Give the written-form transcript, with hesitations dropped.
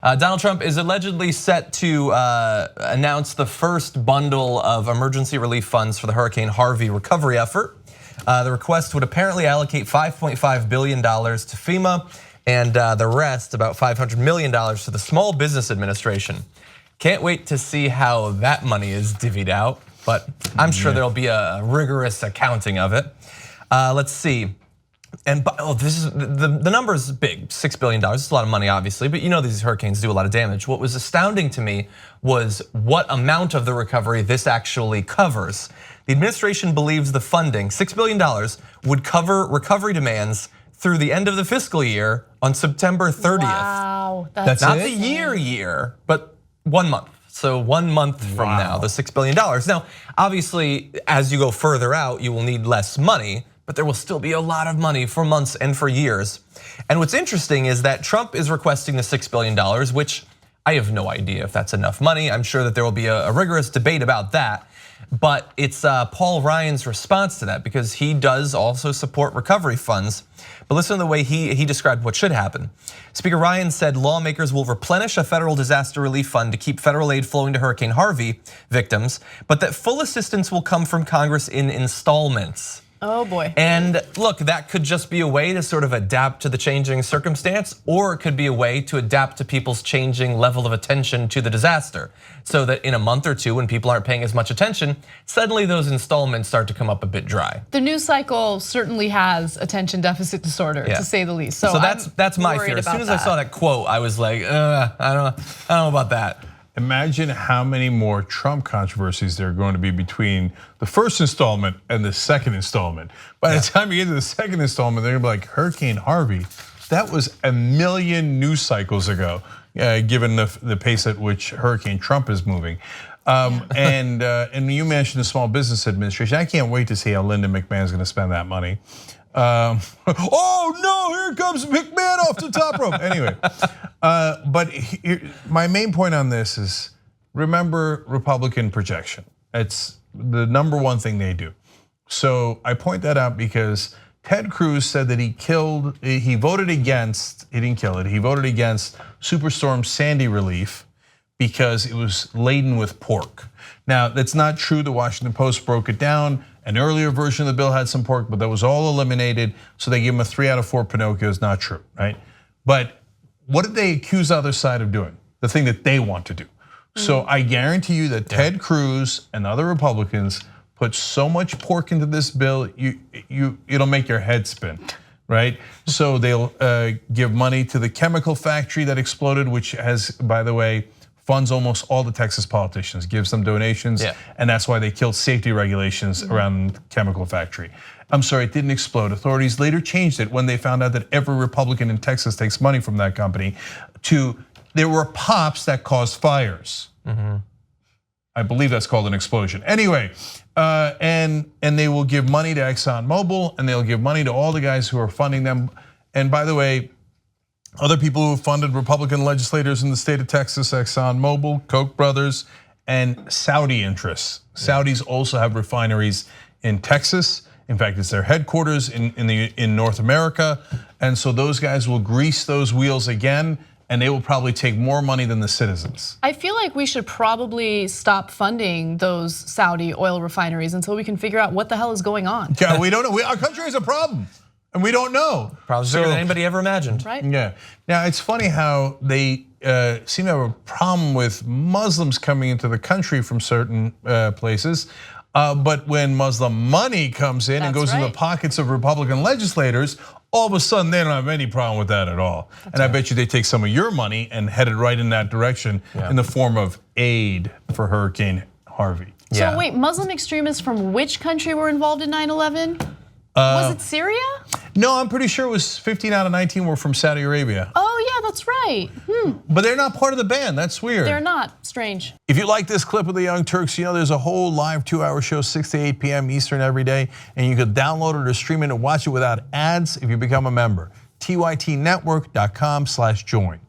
Donald Trump is allegedly set to announce the first bundle of emergency relief funds for the Hurricane Harvey recovery effort. The request would apparently allocate $5.5 billion to FEMA and the rest, about $500 million, to the Small Business Administration. Can't wait to see how that money is divvied out, but I'm sure there'll be a rigorous accounting of it. Let's see. And this is the number is big, $6 billion. It's a lot of money, obviously, but you know these hurricanes do a lot of damage. What was astounding to me was what amount of the recovery this actually covers. The administration believes the funding, $6 billion, would cover recovery demands through the end of the fiscal year on September 30th. Wow, that's not the year, but 1 month. So 1 month from now, the $6 billion. Now, obviously, as you go further out, you will need less money, but there will still be a lot of money for months and for years. And what's interesting is that Trump is requesting the $6 billion, which I have no idea if that's enough money. I'm sure that there will be a rigorous debate about that. But it's Paul Ryan's response to that, because he does also support recovery funds. But listen to the way he described what should happen. Speaker Ryan said lawmakers will replenish a federal disaster relief fund to keep federal aid flowing to Hurricane Harvey victims, but that full assistance will come from Congress in installments. Oh boy. And look, that could just be a way to sort of adapt to the changing circumstance, or it could be a way to adapt to people's changing level of attention to the disaster. So that in a month or two, when people aren't paying as much attention, suddenly those installments start to come up a bit dry. The news cycle certainly has attention deficit disorder, to say the least. So that's my fear. As soon as I saw that quote, I was like, I don't know about that. Imagine how many more Trump controversies there are going to be between the first installment and the second installment. By the time you get to the second installment, they're gonna be like, Hurricane Harvey, that was a million news cycles ago, given the pace at which Hurricane Trump is moving. And you mentioned the Small Business Administration. I can't wait to see how Linda McMahon's gonna spend that money. Oh no, here comes McMahon off the top rope. Anyway, but my main point on this is, remember Republican projection. It's the #1 thing they do. So I point that out because Ted Cruz said that he voted against, he didn't kill it, he voted against Superstorm Sandy relief because it was laden with pork. Now, that's not true. The Washington Post broke it down. An earlier version of the bill had some pork, but that was all eliminated. So they give him a 3 out of 4 Pinocchio. Is not true, right? But what did they accuse the other side of doing? The thing that they want to do. So I guarantee you that Ted Cruz and other Republicans put so much pork into this bill, it'll make your head spin, right? So they'll give money to the chemical factory that exploded, which has, by the way, funds almost all the Texas politicians, gives them donations, and that's why they killed safety regulations around the chemical factory. I'm sorry, it didn't explode. Authorities later changed it when they found out that every Republican in Texas takes money from that company to, there were pops that caused fires. I believe that's called an explosion. Anyway, and they will give money to ExxonMobil, and they'll give money to all the guys who are funding them. And by the way, other people who funded Republican legislators in the state of Texas, ExxonMobil, Koch brothers, and Saudi interests. Saudis also have refineries in Texas. In fact, it's their headquarters in North America. And so those guys will grease those wheels again, and they will probably take more money than the citizens. I feel like we should probably stop funding those Saudi oil refineries until we can figure out what the hell is going on. Yeah, we don't know. Our country has a problem. And we don't know. Probably bigger than anybody ever imagined. Right? Yeah. Now it's funny how they seem to have a problem with Muslims coming into the country from certain places. But when Muslim money comes in and goes in the pockets of Republican legislators, all of a sudden they don't have any problem with that at all. And I bet you they take some of your money and head it right in that direction in the form of aid for Hurricane Harvey. So wait, Muslim extremists from which country were involved in 9/11? Was it Syria? No, I'm pretty sure it was 15 out of 19 were from Saudi Arabia. Oh yeah, that's right. But they're not part of the band, that's weird. They're not, strange. If you like this clip of the Young Turks, you know there's a whole live 2-hour show, 6 to 8 p.m. Eastern every day, and you could download it or stream it and watch it without ads if you become a member. tytnetwork.com/join.